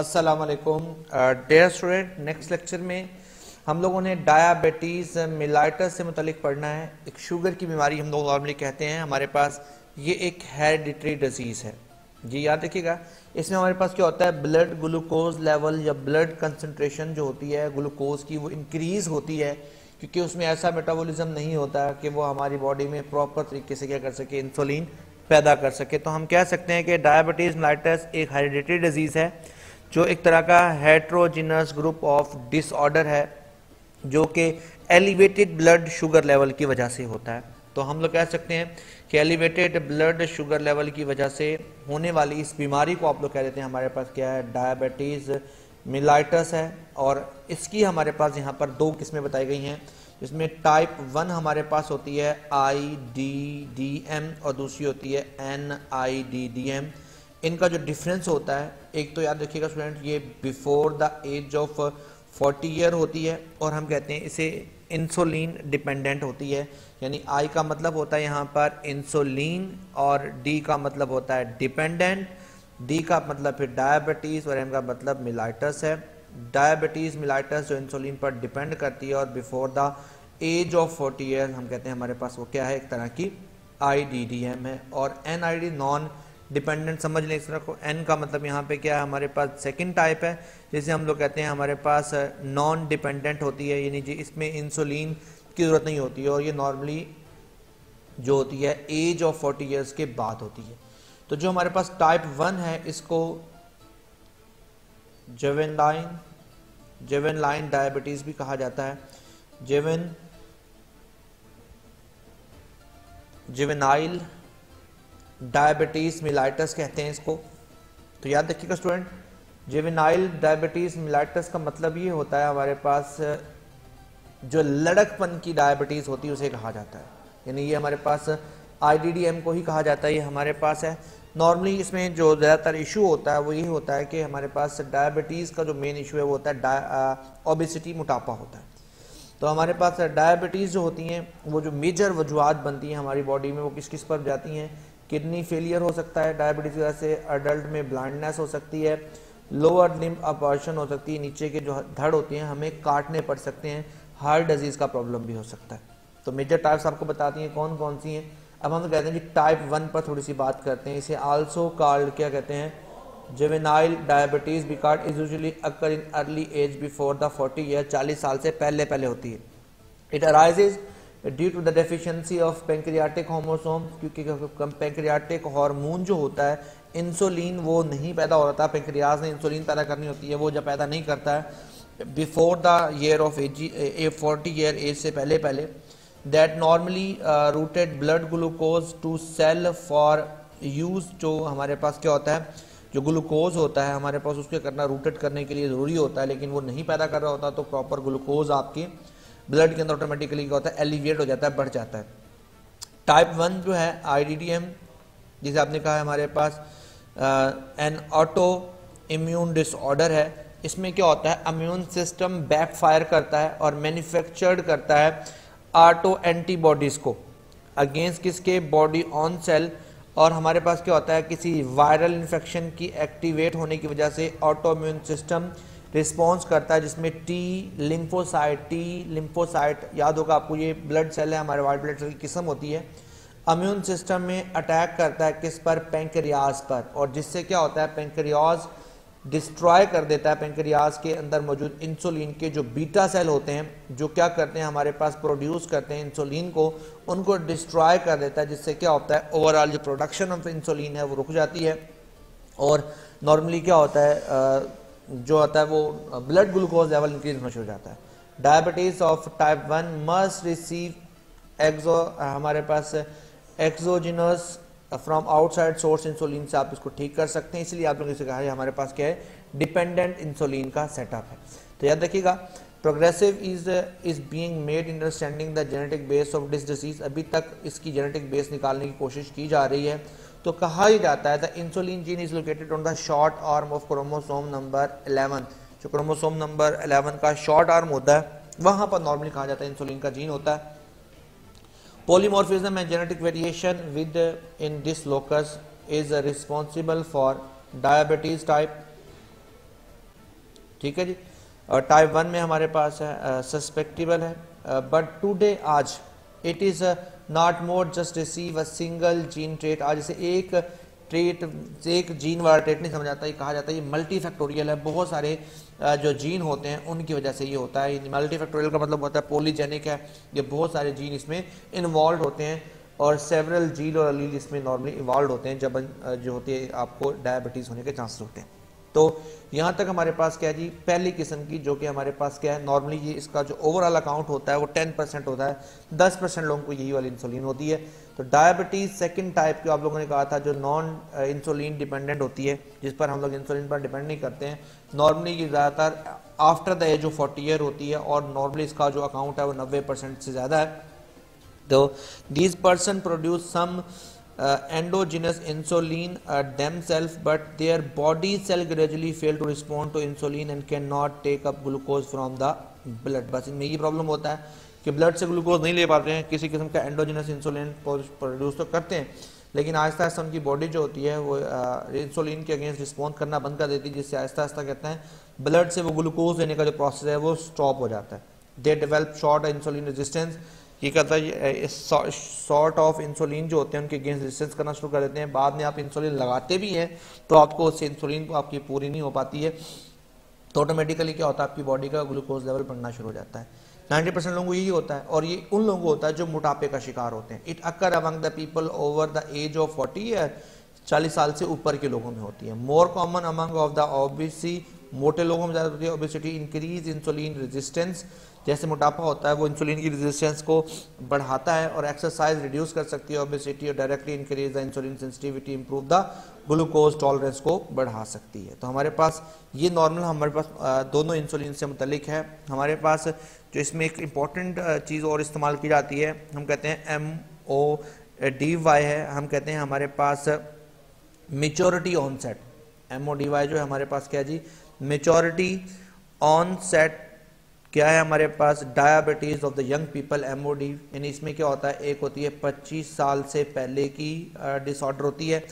अस्सलाम वालेकुम dear student. Next lecture में हम लोगों ने डायबिटीज़ मिलाइटस से मुतलिक पढ़ना है। एक शुगर की बीमारी हम लोग नॉर्मली कहते हैं हमारे पास, ये एक हेरिडिटरी डिजीज़ है जी, याद रखिएगा। इसमें हमारे पास क्या होता है, ब्लड ग्लूकोज लेवल या ब्लड कंसनट्रेशन जो होती है ग्लूकोज की वो इंक्रीज़ होती है, क्योंकि उसमें ऐसा मेटाबॉलिज्म नहीं होता कि वो हमारी बॉडी में प्रॉपर तरीके से क्या कर सके, इंसुलिन पैदा कर सके। तो हम कह सकते हैं कि डायबिटीज़ मिलाइटस एक हेरिडिटरी डिजीज़ है जो एक तरह का हेट्रोजिनस ग्रुप ऑफ डिसऑर्डर है, जो कि एलिवेटेड ब्लड शुगर लेवल की वजह से होता है। तो हम लोग कह सकते हैं कि एलिवेटेड ब्लड शुगर लेवल की वजह से होने वाली इस बीमारी को आप लोग कह देते हैं हमारे पास क्या है, डायबिटीज़ मिलाइटस है। और इसकी हमारे पास यहाँ पर दो किस्में बताई गई हैं, जिसमें टाइप 1 हमारे पास होती है IDDM और दूसरी होती है NIDDM। इनका जो डिफरेंस होता है, एक तो याद रखिएगा स्टूडेंट, ये before the age of 40 year होती है और हम कहते हैं इसे इंसुलिन डिपेंडेंट होती है। यानी I का मतलब होता है यहाँ पर इंसुलिन और D का मतलब होता है डिपेंडेंट, D का मतलब फिर डायबिटीज़ और M का मतलब मिलाइटस है। डायबिटीज़ मिलाइटस जो इंसुलिन पर डिपेंड करती है और before the age of 40 year हम कहते हैं हमारे पास वो क्या है, एक तरह की IDDM है। और NID नॉन डिपेंडेंट समझ लें इस तरह को। N का मतलब यहाँ पे क्या है, हमारे पास सेकंड टाइप है, जिसे हम लोग कहते हैं हमारे पास नॉन डिपेंडेंट होती है, यानी जी इसमें इंसुलिन की ज़रूरत नहीं होती है और ये नॉर्मली जो होती है एज ऑफ 40 ईयर्स के बाद होती है। तो जो हमारे पास टाइप 1 है इसको जुवेनाइल डायबिटीज़ भी कहा जाता है, जुवेनाइल डायबिटीज़ मिलाइटस कहते हैं इसको। तो याद रखिएगा स्टूडेंट, जुवेनाइल डायबिटीज़ मिलाइटस का मतलब ये होता है हमारे पास जो लड़कपन की डायबिटीज़ होती है उसे कहा जाता है, यानी ये हमारे पास IDDM को ही कहा जाता है, ये हमारे पास है। नॉर्मली इसमें जो ज़्यादातर इशू होता है वो ये होता है कि हमारे पास डायबिटीज़ का जो मेन इशू है वो होता है ओबेसिटी, मोटापा होता है। तो हमारे पास डायबिटीज़ जो होती हैं वो जो मेजर वजूहत बनती हैं हमारी बॉडी में वो किस किस पर जाती हैं, किडनी फेलियर हो सकता है डायबिटीज़ की वजह से, अडल्ट में ब्लाइंडनेस हो सकती है, लोअर लिम्ब अबॉर्शन हो सकती है, नीचे के जो धड़ होती हैं हमें काटने पड़ सकते हैं, हार्ट डिजीज़ का प्रॉब्लम भी हो सकता है। तो मेजर टाइप्स आपको बताती हैं कौन कौन सी हैं। अब हम कहते हैं कि टाइप 1 पर थोड़ी सी बात करते हैं। इसे आल्सो कॉल्ड क्या कहते हैं, juvenile diabetes because is usually occur in early age before the 40 year, 40 साल से पहले पहले होती है। It arises due to the deficiency of pancreatic होमोसोम, क्योंकि पेंक्रियाटिक हार्मोन जो होता है इंसुलिन वो नहीं पैदा हो रहा था, पेंक्रियाज ने इंसुलिन पैदा करनी होती है, वो जब पैदा नहीं करता है before the year of 40 year age से पहले पहले, that normally routed blood glucose to cell for use. जो हमारे पास क्या होता है, जो ग्लूकोज होता है हमारे पास उसके करना रूटेड करने के लिए ज़रूरी होता है, लेकिन वो नहीं पैदा कर रहा होता, तो प्रॉपर ग्लूकोज आपके ब्लड के अंदर ऑटोमेटिकली क्या होता है, एलिवेट हो जाता है, बढ़ जाता है। टाइप 1 जो है IDDM, जिसे आपने कहा है हमारे पास एन ऑटो इम्यून डिसऑर्डर है। इसमें क्या होता है, इम्यून सिस्टम बैकफायर करता है और मैन्युफैक्चर्ड करता है ऑटो एंटीबॉडीज़ को अगेंस्ट किसके, बॉडी ऑन सेल। और हमारे पास क्या होता है, किसी वायरल इन्फेक्शन की एक्टिवेट होने की वजह से ऑटो इम्यून सिस्टम रिस्पॉन्स करता है, जिसमें टी लिम्फोसाइट याद होगा आपको, ये ब्लड सेल है हमारे वाइट ब्लड सेल की किस्म होती है। इम्यून सिस्टम में अटैक करता है किस पर, पेंक्रियाज पर, और जिससे क्या होता है, पेंक्रियाज डिस्ट्रॉय कर देता है। पेंक्रियाज के अंदर मौजूद इंसुलिन के जो बीटा सेल होते हैं जो क्या करते हैं, हमारे पास प्रोड्यूस करते हैं इंसुलिन को, उनको डिस्ट्रॉय कर देता है, जिससे क्या होता है, ओवरऑल जो प्रोडक्शन ऑफ इंसुलिन है वो रुक जाती है। और नॉर्मली क्या होता है, जो होता है वो ब्लड ग्लूकोज लेवल इंक्रीज हो जाता है। Diabetes of type 1 must receive हमारे पास exogenous from outside source insulin से आप इसको ठीक कर सकते हैं। इसलिए आप लोगों से कहा है हमारे पास क्या है, डिपेंडेंट इंसुलिन का सेटअप है। तो याद रखिएगा, progressive is being made in understanding the genetic base of this disease. अभी तक इसकी जेनेटिक बेस निकालने की कोशिश की जा रही है। तो कहा ही जाता है the insulin gene is located on the short arm of chromosome number 11। जो क्रोमोसोम नंबर 11 का शॉर्ट आर्म होता है वहाँ पर नॉर्मली कहा जाता है इंसुलिन का जीन होता है। Polymorphism and genetic variation in this locus is responsible for diabetes type ठीक है जी। और टाइप 1 में हमारे पास है सस्पेक्टेबल है, बट टुडे आज it is not more just receive a single gene trait. आज जैसे एक ट्रेट, एक जीन वाला ट्रेट नहीं समझ आता, ये कहा जाता है ये मल्टी फैक्टोरियल है, बहुत सारे जो जीन होते हैं उनकी वजह से ये होता है। मल्टी फैक्टोरियल का मतलब होता है पॉलीजेनिक है, ये बहुत सारे जीन इसमें इन्वॉल्व होते हैं और सेवरल जीन और अलील इसमें नॉर्मली इन्वॉल्व होते हैं जब जो होती है आपको डायबिटीज़ होने के चांसेस होते हैं। तो यहाँ तक हमारे पास क्या है जी, पहली किस्म की जो कि हमारे पास क्या है, नॉर्मली ये इसका जो ओवरऑल अकाउंट होता है वो 10% होता है, 10% लोगों को यही वाली इंसुलिन होती है। तो डायबिटीज़ सेकंड टाइप की आप लोगों ने कहा था जो नॉन इंसुलिन डिपेंडेंट होती है, जिस पर हम लोग इंसुलिन पर डिपेंड नहीं करते हैं, नॉर्मली ये ज़्यादातर after the age of 40 year होती है और नॉर्मली इसका जो अकाउंट है वो 90% से ज़्यादा है। तो these person produce some endogenous insulin themselves, but their body cell gradually fail to respond to insulin and cannot take up glucose from the blood। बस इनमें ये प्रॉब्लम होता है कि ब्लड से ग्लूकोज नहीं ले पाते हैं, किसी किस्म का एंडोजिनस इंसुलिन प्रोड्यूस तो करते हैं लेकिन आहिस्ता आहिस्ता उनकी बॉडी जो होती है वो इंसुलिन के अगेंस्ट रिस्पॉन्ड करना बंद कर देती है, जिससे आहिस्ता आहिस्ता कहते हैं ब्लड से वो ग्लूकोज लेने का जो प्रोसेस है वो स्टॉप हो जाता है। They develop short insulin resistance, ये कहता है सॉर्ट ऑफ इंसुलिन जो होते हैं उनके अगेंस्ट रेजिस्टेंस करना शुरू कर देते हैं। बाद में आप इंसुलिन लगाते भी हैं तो आपको उससे इंसुलिन को आपकी पूरी नहीं हो पाती है, तो ऑटोमेटिकली क्या होता है आपकी बॉडी का ग्लूकोज लेवल बढ़ना शुरू हो जाता है। 90% लोगों को यही होता है और ये उन लोगों को होता है जो मोटापे का शिकार होते हैं। It occur among the people over the age of 40 year, 40 साल से ऊपर के लोगों में होती है। More common among of the obese, मोटे लोगों में ज़्यादा होती है ओबेसिटी। इंक्रीज इंसुलिन रेजिस्टेंस, जैसे मोटापा होता है वो इंसुलिन की रेजिस्टेंस को बढ़ाता है और एक्सरसाइज रिड्यूस कर सकती है ओबेसिटी और directly increase the insulin sensitivity, improve the glucose tolerance को बढ़ा सकती है। तो हमारे पास ये नॉर्मल हमारे पास दोनों इंसुलिन से मुतलिक है। हमारे पास जो इसमें एक इम्पॉर्टेंट चीज़ और इस्तेमाल की जाती है, हम कहते हैं MODY है, हम कहते हैं हमारे पास मेच्योरिटी ऑनसेट। MODY जो है हमारे पास क्या है जी, मेच्योरिटी ऑनसेट क्या है हमारे पास, diabetes of the young people MOD। यानी इसमें क्या होता है, एक होती है 25 साल से पहले की डिसऑर्डर होती है।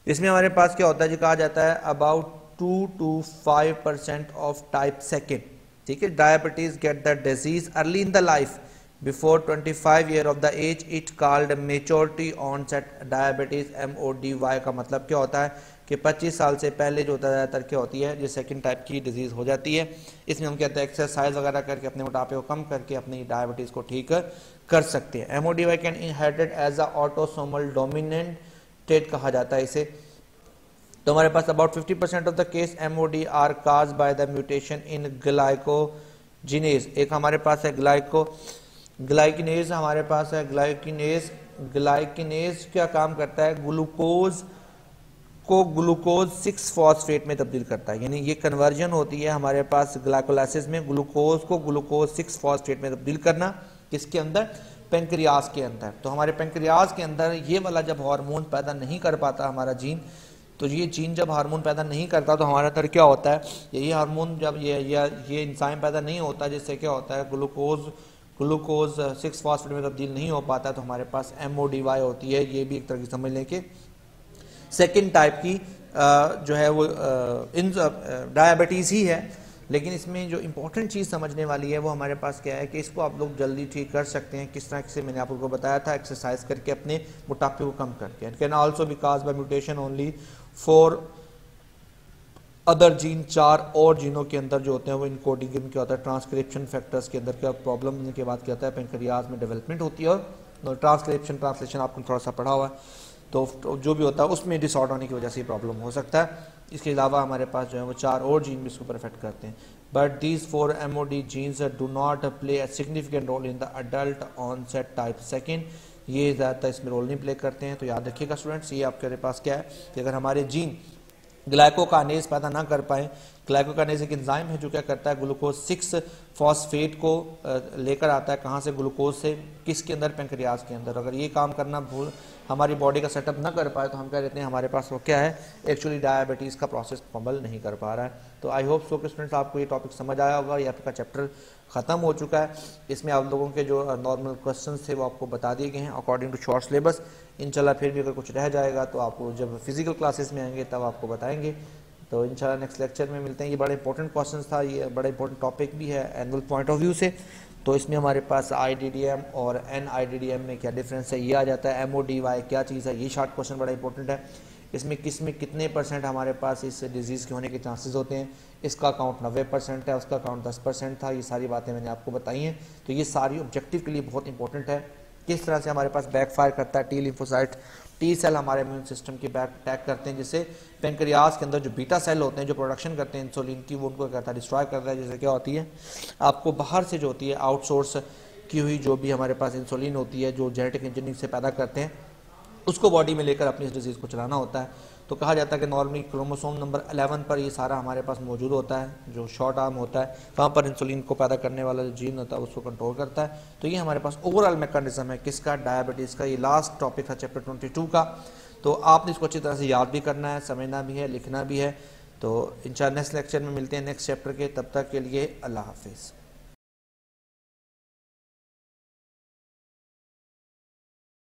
इसमें हमारे पास क्या होता है जी, कहा जाता है about 2 to 5% of type second, ठीक है। Diabetes get the disease early in the life before 25 year of the age, it called maturity onset diabetes MODY का मतलब क्या होता है कि 25 साल से पहले जो होता है ज़्यादातर क्या होती है, जो सेकंड टाइप की डिजीज़ हो जाती है। इसमें हम कहते हैं एक्सरसाइज वगैरह करके अपने मोटापे को कम करके अपनी डायबिटीज़ को ठीक कर सकते हैं। MODY can inherited as a autosomal dominant trait कहा जाता है इसे। तो हमारे पास about 50% of the case MOD are cause by the mutation in glucokinase. एक हमारे पास है ग्लाइकिनेज हमारे पास है ग्लाइकिनेज क्या काम करता है, ग्लूकोज को ग्लूकोज 6 फॉस्फेट में तब्दील करता है। यानी ये कन्वर्जन होती है हमारे पास ग्लाइकोलाइसिस में, ग्लूकोज को ग्लूकोज 6 फॉस्फेट में तब्दील करना, किसके अंदर, पेंक्रियाज के अंदर। तो हमारे पेंक्रियाज के अंदर ये वाला जब हार्मोन पैदा नहीं कर पाता हमारा जीन, तो ये जीन जब हार्मोन पैदा नहीं करता तो हमारे अंदर क्या होता है, यही हार्मोन जब ये इंसान पैदा नहीं होता, जिससे क्या होता है ग्लूकोज 6 फॉस्फेट में तब्दील नहीं हो पाता, तो हमारे पास MODY होती है। ये भी एक तरह की समझ लें कि सेकेंड टाइप की जो है वो डायबिटीज़ ही है। लेकिन इसमें जो इंपॉर्टेंट चीज़ समझने वाली है वो हमारे पास क्या है कि इसको आप लोग जल्दी ठीक कर सकते हैं। किस तरह से मैंने आप लोगों को बताया था, एक्सरसाइज करके अपने मोटापे को कम करके। It can also be caused by mutation only for other gene. 4 और जीनों के अंदर जो होते हैं वो इनकोडिंग में क्या होता है, ट्रांसक्रिप्शन फैक्टर्स के अंदर क्या प्रॉब्लम के बाद क्या होता है, पेंक्रियाज में डेवलपमेंट होती है और ट्रांसलेशन आपको थोड़ा सा पढ़ा हुआ है, तो जो भी होता है उसमें डिसऑर्डर होने की वजह से प्रॉब्लम हो सकता है। इसके अलावा हमारे पास जो है वो 4 और जीन भी इसको ऊपर अफेक्ट करते हैं। But these 4 MOD genes do not play a significant role in the adult onset type second. ये ज़्यादातर इसमें रोल नहीं प्ले करते हैं। तो याद रखिएगा स्टूडेंट्स, ये आपके पास क्या है कि अगर हमारे जीन ग्लाइकोकानेज पैदा ना कर पाए, ग्लाइकोकानेज एक एंजाइम है जो क्या करता है, ग्लूकोज 6 फॉस्फेट को लेकर आता है, कहाँ से, ग्लूकोज से, किसके अंदर, पेंक्रियाज के अंदर। अगर ये काम करना हमारी बॉडी का सेटअप ना कर पाए तो हम क्या कहते हैं हमारे पास वो क्या है, एक्चुअली डायबिटीज़ का प्रोसेस मुकम्मल नहीं कर पा रहा है। तो आई होप सो कि स्टूडेंट्स आपको ये टॉपिक समझ आया होगा। ये आपका चैप्टर ख़त्म हो चुका है। इसमें आप लोगों के जो नॉर्मल क्वेश्चंस थे वो आपको बता दिए गए हैं अकॉर्डिंग टू शॉर्ट सिलेबस। इंशाल्लाह फिर भी अगर कुछ रह जाएगा तो आपको जब फिजिकल क्लासेस में आएंगे तब आपको बताएंगे। तो इंशाल्लाह नेक्स्ट लेक्चर में मिलते हैं। ये बड़ा इंपॉर्टेंट क्वेश्चन था, ये बड़ा इंपॉर्टेंट टॉपिक भी है एनुअल पॉइंट ऑफ व्यू से। तो इसमें हमारे पास IDDM और NIDDM में क्या डिफरेंस है ये आ जाता है, MODY क्या चीज़ है, ये शॉर्ट क्वेश्चन बड़ा इंपॉर्टेंट है। इसमें किस में कितने % हमारे पास इस डिजीज़ के होने के चांसेस होते हैं, इसका काउंट 90% है, उसका काउंट 10% था। ये सारी बातें मैंने आपको बताई हैं। तो ये सारी ऑब्जेक्टिव के लिए बहुत इंपॉर्टेंट है, किस तरह से हमारे पास बैकफायर करता है टी लिम्फोसाइट, टी सेल हमारे इम्यून सिस्टम की बैक अटैक करते हैं, जिससे पेंक्रियाज के अंदर जो बीटा सेल होते हैं जो प्रोडक्शन करते हैं इंसुलिन की, वो उनको करता है डिस्ट्रॉय करता है। जैसे क्या होती है, आपको बाहर से जो होती है आउटसोर्स की हुई जो भी हमारे पास इंसुलिन होती है जो जेनेटिक इंजीनियरिंग से पैदा करते हैं, उसको बॉडी में लेकर अपनी इस डिजीज़ को चलाना होता है। तो कहा जाता है कि नॉर्मली क्रोमोसोम नंबर 11 पर ये सारा हमारे पास मौजूद होता है, जो शॉर्ट आर्म होता है, वहाँ पर इंसुलिन को पैदा करने वाला जो जीन होता है उसको कंट्रोल करता है। तो ये हमारे पास ओवरऑल मैकेनिज्म है किसका, डायबिटीज़ का। ये लास्ट टॉपिक था चैप्टर 22 का। तो आपने इसको अच्छी तरह से याद भी करना है, समझना भी है, लिखना भी है। तो इंशाल्लाह नेक्स्ट लेक्चर में मिलते हैं नेक्स्ट चैप्टर के, तब तक के लिए अल्लाह हाफिज़।